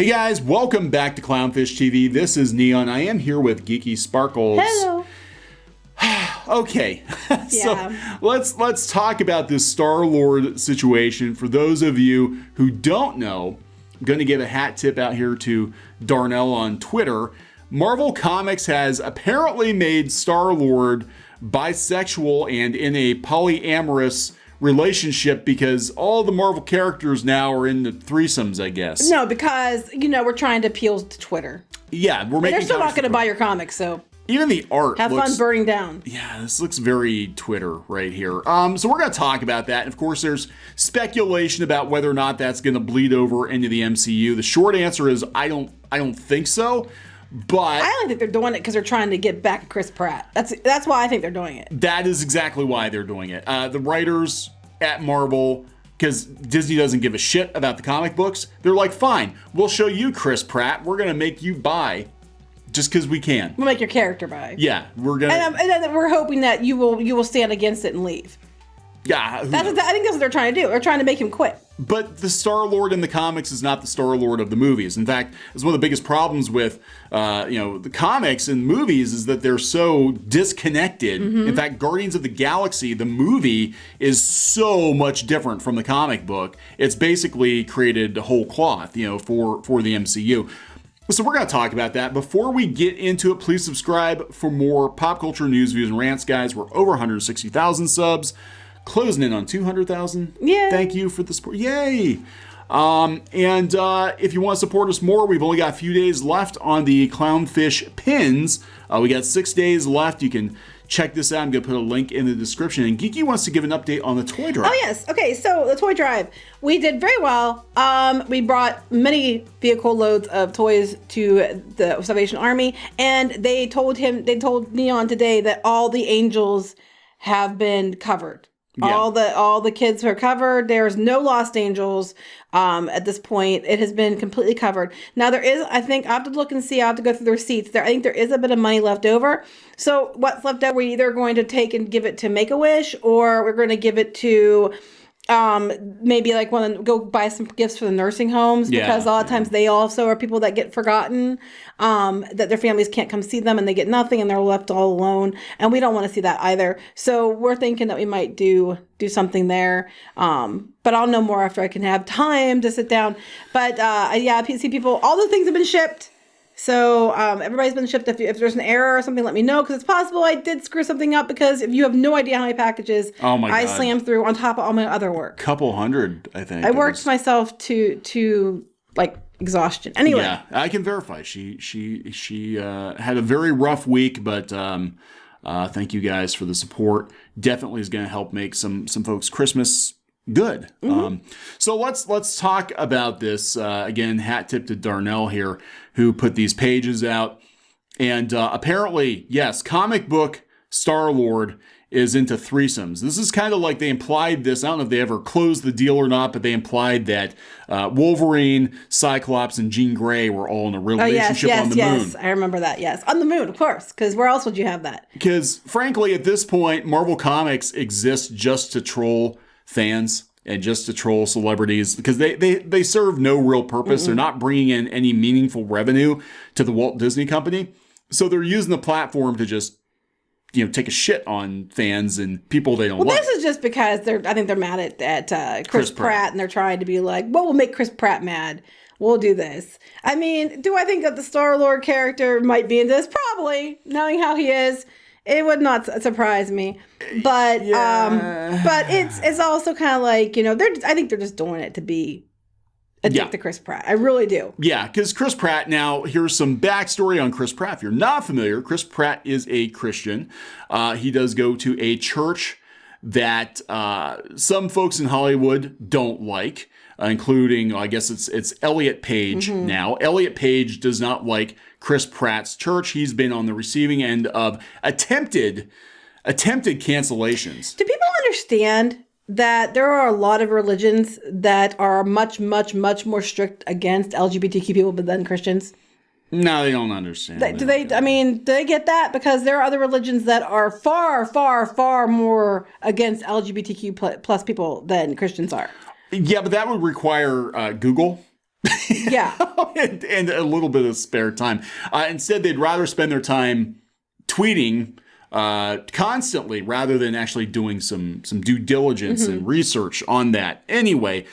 Hey guys, welcome back to Clownfish TV. This is Kneon. I am here with Geeky Sparkles. Hello. Okay, Yeah. so let's talk about this Star-Lord situation. For those of you who don't know, I'm going to give a hat tip out here to Darnell on Twitter. Marvel Comics has apparently made Star-Lord bisexual and in a polyamorous relationship because all the Marvel characters now are in the threesomes, I guess. No, because, we're trying to appeal to Twitter. Yeah, we're making. They're still not going to buy your comics, so even the art have fun burning down. Yeah, this looks very Twitter right here. So we're going to talk about that. And of course, there's speculation about whether or not that's going to bleed over into the MCU. The short answer is I don't think so. But I only think they're doing it because they're trying to get back at Chris Pratt. That's why I think they're doing it. That is exactly why they're doing it. The writers at Marvel, because Disney doesn't give a shit about the comic books, they're like, fine, we'll show you Chris Pratt. We're going to make you buy just because we can. We'll make your character buy. Yeah, we're going to. And then we're hoping that you will stand against it and leave. Yeah. I think that's what they're trying to do. They're trying to make him quit. But the Star-Lord in the comics is not the Star-Lord of the movies. In fact, it's one of the biggest problems with, the comics and movies is that they're so disconnected. Mm-hmm. In fact, Guardians of the Galaxy, the movie, is so much different from the comic book. It's basically created whole cloth, for the MCU. So we're going to talk about that. Before we get into it, please subscribe for more pop culture news, views, and rants, guys. We're over 160,000 subs. Closing in on 200,000. Yeah. Thank you for the support. Yay. And if you want to support us more, we've only got a few days left on the Clownfish pins. We got 6 days left. You can check this out. I'm going to put a link in the description. And Geeky wants to give an update on the toy drive. Oh, yes. Okay, so the toy drive. We did very well. We brought many vehicle loads of toys to the Salvation Army. And they told Kneon today that all the angels have been covered. Yeah. All the kids are covered. There's no lost angels at this point. It has been completely covered. Now there is, I think, I have to look and see. I have to go through the receipts. I think there is a bit of money left over. So what's left over, we're either going to take and give it to Make-A-Wish, or we're going to give it to maybe like go buy some gifts for the nursing homes, because a lot of times they also are people that get forgotten, that their families can't come see them and they get nothing and they're left all alone, and we don't want to see that either. So we're thinking that we might do something there, but I'll know more after I can have time to sit down. But PC people, all the things have been shipped. So everybody's been shipped. If there's an error or something, let me know, because it's possible I did screw something up, because if you have no idea how many packages I slammed through on top of all my other work. Couple hundred, I think. I worked myself to like exhaustion. Anyway. Yeah, I can verify. She had a very rough week, but thank you guys for the support. Definitely is going to help make some folks' Christmas good. Mm-hmm. So let's talk about this. Again, hat tip to Darnell here, who put these pages out. And apparently, yes, comic book Star-Lord is into threesomes. This is kind of like they implied this. I don't know if they ever closed the deal or not, but they implied that Wolverine, Cyclops, and Jean Grey were all in a relationship on the moon. Yes, I remember that, yes. On the moon, of course, because where else would you have that? Because, frankly, at this point, Marvel Comics exists just to troll fans and just to troll celebrities, because they serve no real purpose. Mm-mm. They're not bringing in any meaningful revenue to the Walt Disney Company. So they're using the platform to just, take a shit on fans and people they don't like. Well, this is just because I think they're mad at Chris Pratt, and they're trying to be like, well, we'll make Chris Pratt mad. We'll do this. I mean, do I think that the Star-Lord character might be in this? Probably, knowing how he is. It would not surprise me, but but it's also kind of like, I think they're just doing it to be a dick to Chris Pratt. I really do. Yeah, because Chris Pratt, now here's some backstory on Chris Pratt. If you're not familiar, Chris Pratt is a Christian. He does go to a church that some folks in Hollywood don't like, including, I guess it's Elliot Page now. Elliot Page does not like Chris Pratt's church. He's been on the receiving end of attempted cancellations. Do people understand that there are a lot of religions that are much, much, much more strict against LGBTQ people than Christians? No, they don't understand. Do they get that? Because there are other religions that are far, far, far more against LGBTQ plus people than Christians are. Yeah, but that would require Google Yeah. and a little bit of spare time. Instead, they'd rather spend their time tweeting constantly rather than actually doing some due diligence and research on that. Anyway,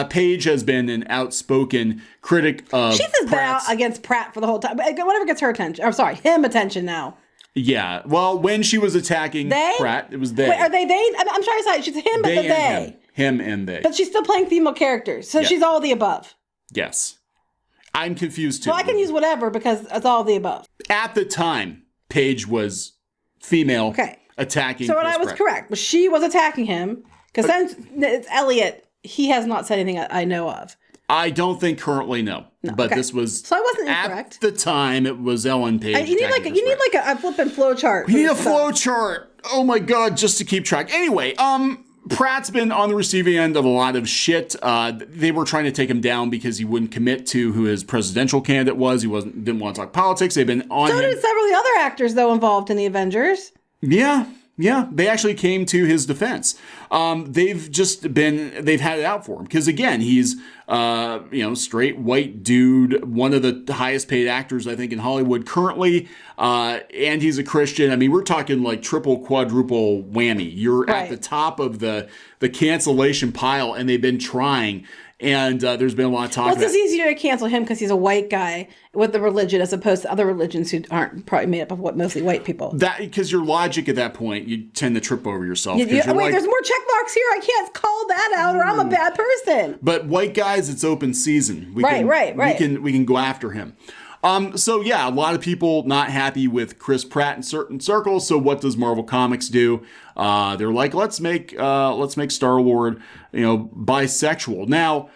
Paige has been an outspoken critic of She's just been out against Pratt for the whole time. Whatever gets her attention. I'm sorry, him attention now. Yeah. Well, when she was attacking Pratt, it was they. Wait, are they? I'm trying to say she's him, but they the they. Him and they. But she's still playing female characters, so she's all of the above. Yes. I'm confused too. Well, I can use whatever because it's all of the above. At the time, Paige was female attacking. So what Chris I was Pratt. correct. Well, she was attacking him because then it's Elliot. He has not said anything I know of. I don't think currently, no. But this was so I wasn't incorrect. At the time, it was Ellen Page. You need like a flippin' flow chart. We need a flow chart. Oh my god, just to keep track. Anyway, Pratt's been on the receiving end of a lot of shit. They were trying to take him down because he wouldn't commit to who his presidential candidate was. He didn't want to talk politics. They've been on him. So did several of the other actors, though, involved in the Avengers. Yeah. They actually came to his defense. They've had it out for him because again, he's straight white dude, one of the highest paid actors I think in Hollywood currently, and he's a Christian. I mean, we're talking like triple, quadruple whammy. You're at the top of the cancellation pile, and they've been trying. And there's been a lot of talk. Well, it's just easier to cancel him because he's a white guy with the religion as opposed to other religions who aren't probably made up of mostly white people. That because your logic at that point, you tend to trip over yourself. Wait, there's more check marks here. I can't call that out, or I'm a bad person. But white guys, it's open season. Right. We can go after him. So yeah, a lot of people not happy with Chris Pratt in certain circles. So what does Marvel Comics do? They're like, let's make Star-Lord, bisexual. Now,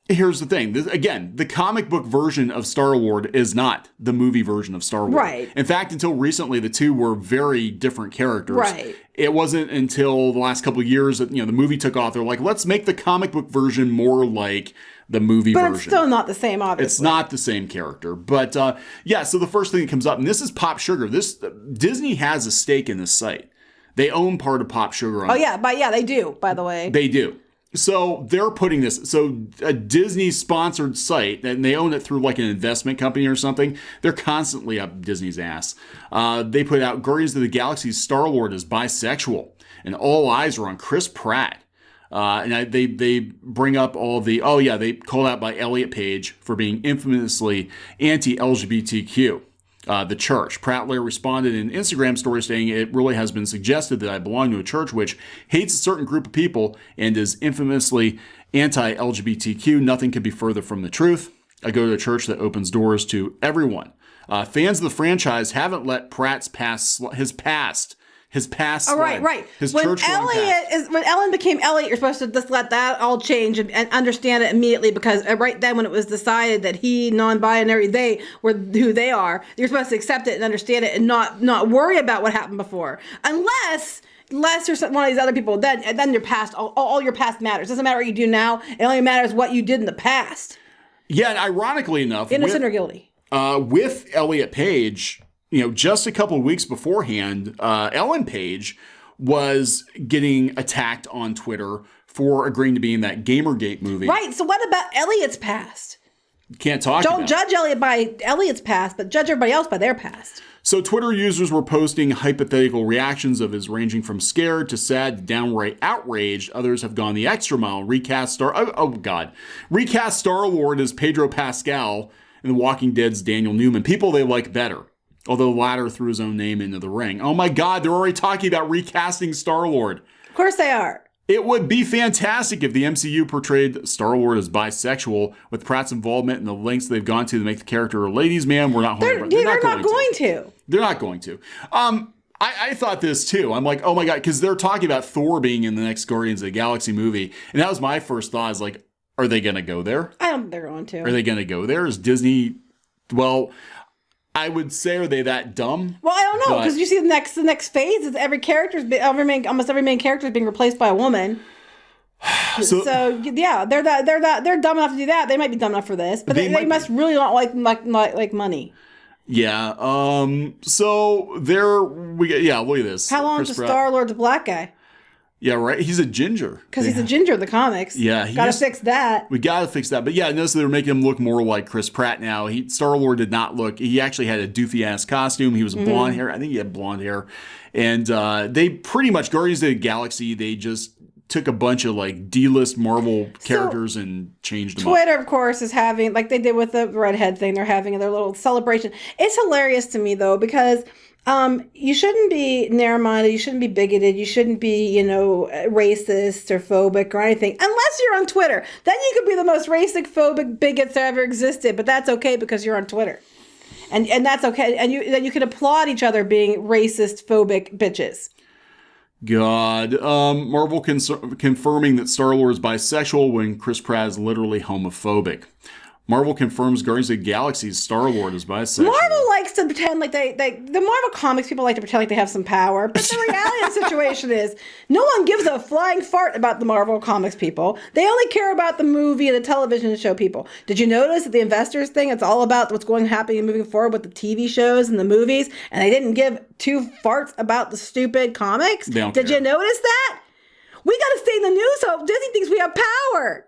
here's the thing. The comic book version of Star-Lord is not the movie version of Star-Lord. Right. In fact, until recently, the two were very different characters. Right. It wasn't until the last couple of years that the movie took off. They're like, let's make the comic book version more like the movie version. But it's still not the same, obviously. It's not the same character. But so the first thing that comes up, and this is Pop Sugar. Disney has a stake in this site. They own part of Pop Sugar. They do, by the way. They do. So they're putting this, a Disney sponsored site, and they own it through like an investment company or something. They're constantly up Disney's ass. They put out Guardians of the Galaxy's Star-Lord is bisexual, and all eyes are on Chris Pratt. And they bring up all the, they called out by Elliot Page for being infamously anti-LGBTQ. The church. Pratt later responded in an Instagram story saying, "It really has been suggested that I belong to a church which hates a certain group of people and is infamously anti-LGBTQ. Nothing could be further from the truth. I go to a church that opens doors to everyone. Fans of the franchise haven't let Pratt's his past. Oh, right. His when church when Ellen became Elliot, you're supposed to just let that all change and understand it immediately because right then when it was decided that he, non-binary, they were who they are, you're supposed to accept it and understand it and not worry about what happened before. Unless you're one of these other people, then your past, all your past matters. It doesn't matter what you do now. It only matters what you did in the past. Yeah, and ironically enough, innocent or guilty. With Elliot Page, just a couple of weeks beforehand, Ellen Page was getting attacked on Twitter for agreeing to be in that Gamergate movie. Right. So what about Elliot's past? Can't talk about it. Don't judge Elliot by Elliot's past, but judge everybody else by their past. So Twitter users were posting hypothetical reactions of his ranging from scared to sad to downright outraged. Others have gone the extra mile. Recast Star-Lord as Pedro Pascal and The Walking Dead's Daniel Newman. People they like better. Although the latter threw his own name into the ring. Oh my God, they're already talking about recasting Star-Lord. Of course they are. It would be fantastic if the MCU portrayed Star-Lord as bisexual with Pratt's involvement and the lengths they've gone to make the character a ladies' man. They're not going to. They're not going to. I thought this too. I'm like, oh my God, because they're talking about Thor being in the next Guardians of the Galaxy movie. And that was my first thought. I was like, are they going to go there? I don't think they're going to. Are they going to go there? Is Disney, I would say, are they that dumb? Well, I don't know, because you see the next phase is almost every main character is being replaced by a woman. So yeah, they're dumb enough to do that. They might be dumb enough for this, but they must really not like money. Yeah. So look at this. How long is Star-Lord's a black guy? Yeah, right. He's a ginger. Because he's a ginger in the comics. Yeah. Gotta fix that. We gotta fix that. But yeah, notice they're making him look more like Chris Pratt now. Star-Lord did not look. He actually had a doofy-ass costume. He was blonde hair. I think he had blonde hair. And they pretty much, Guardians of the Galaxy, they just took a bunch of like D-list Marvel characters and changed them up. Twitter, of course, is having, like they did with the redhead thing, they're having their little celebration. It's hilarious to me, though, because you shouldn't be narrow-minded, you shouldn't be bigoted, you shouldn't be, racist or phobic or anything, unless you're on Twitter. Then you could be the most racist, phobic bigots that ever existed, but that's okay because you're on Twitter. And that's okay. And then you can applaud each other being racist, phobic bitches. God. Marvel confirming that Star-Lord is bisexual when Chris Pratt is literally homophobic. Marvel confirms Guardians of the Galaxy's Star-Lord is bisexual. Marvel likes to pretend like the Marvel comics people like to pretend like they have some power, but the reality of the situation is no one gives a flying fart about the Marvel comics people. They only care about the movie and the television show people. Did you notice that the investors thing, it's all about what's happening moving forward with the TV shows and the movies, and they didn't give two farts about the stupid comics? Did you notice that? We got to stay in the news so Disney thinks we have power.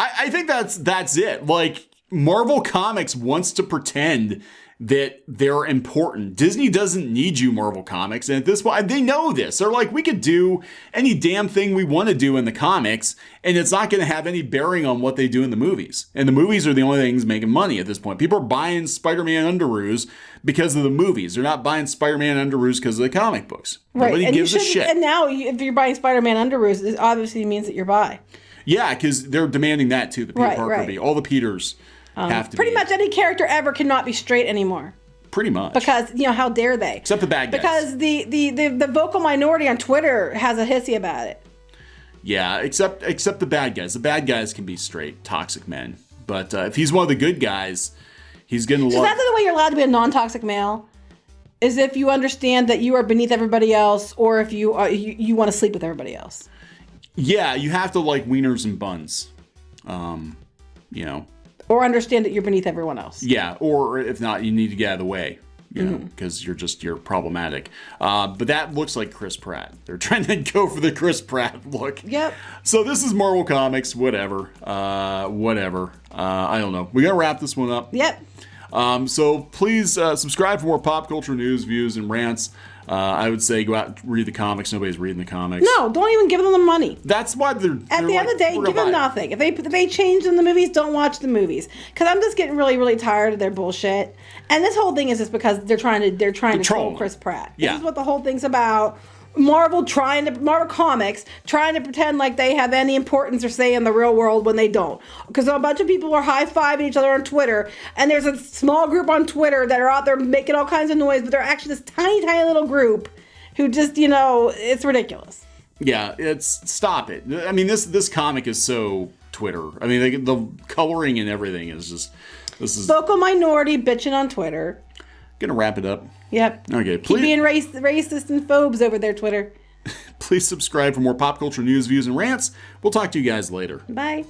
I think that's it. Like, Marvel Comics wants to pretend that they're important. Disney doesn't need you, Marvel Comics. And at this point, they know this. They're like, we could do any damn thing we want to do in the comics, and it's not going to have any bearing on what they do in the movies. And the movies are the only things making money at this point. People are buying Spider-Man underoos because of the movies. They're not buying Spider-Man underoos because of the comic books. Right. Nobody gives a shit. And now, if you're buying Spider-Man underoos, it obviously means that you're bi. Yeah, because they're demanding that too. The Peter Parker be. All the Peters have to be. Pretty much any character ever cannot be straight anymore. Pretty much. Because, how dare they? Except the bad guys. Because the vocal minority on Twitter has a hissy about it. Yeah, except the bad guys. The bad guys can be straight, toxic men. But if he's one of the good guys, he's going to love... So that's the way you're allowed to be a non-toxic male? Is if you understand that you are beneath everybody else, or if you you want to sleep with everybody else? Yeah, you have to like wieners and buns, Or understand that you're beneath everyone else. Yeah, or if not, you need to get out of the way, because you're problematic. But that looks like Chris Pratt. They're trying to go for the Chris Pratt look. Yep. So this is Marvel Comics, whatever. I don't know. We got to wrap this one up. Yep. So please subscribe for more pop culture news, views, and rants. I would say go out and read the comics. Nobody's reading the comics. No, don't even give them the money. That's why they're at the end of the day, give them nothing. If they change in the movies, don't watch the movies. Because I'm just getting really, really tired of their bullshit. And this whole thing is just because they're trying to troll Chris Pratt. Yeah. This is what the whole thing's about. Marvel Comics trying to pretend like they have any importance or say in the real world when they don't. Because a bunch of people are high-fiving each other on Twitter, and there's a small group on Twitter that are out there making all kinds of noise, but they're actually this tiny, tiny little group who just, it's ridiculous. Yeah, stop it. I mean, this comic is so Twitter. I mean, the coloring and everything is just, this is... Vocal minority bitching on Twitter. Gonna wrap it up. Yep. Okay, please. Keep being racist and phobes over there, Twitter. Please subscribe for more pop culture news, views, and rants. We'll talk to you guys later. Bye.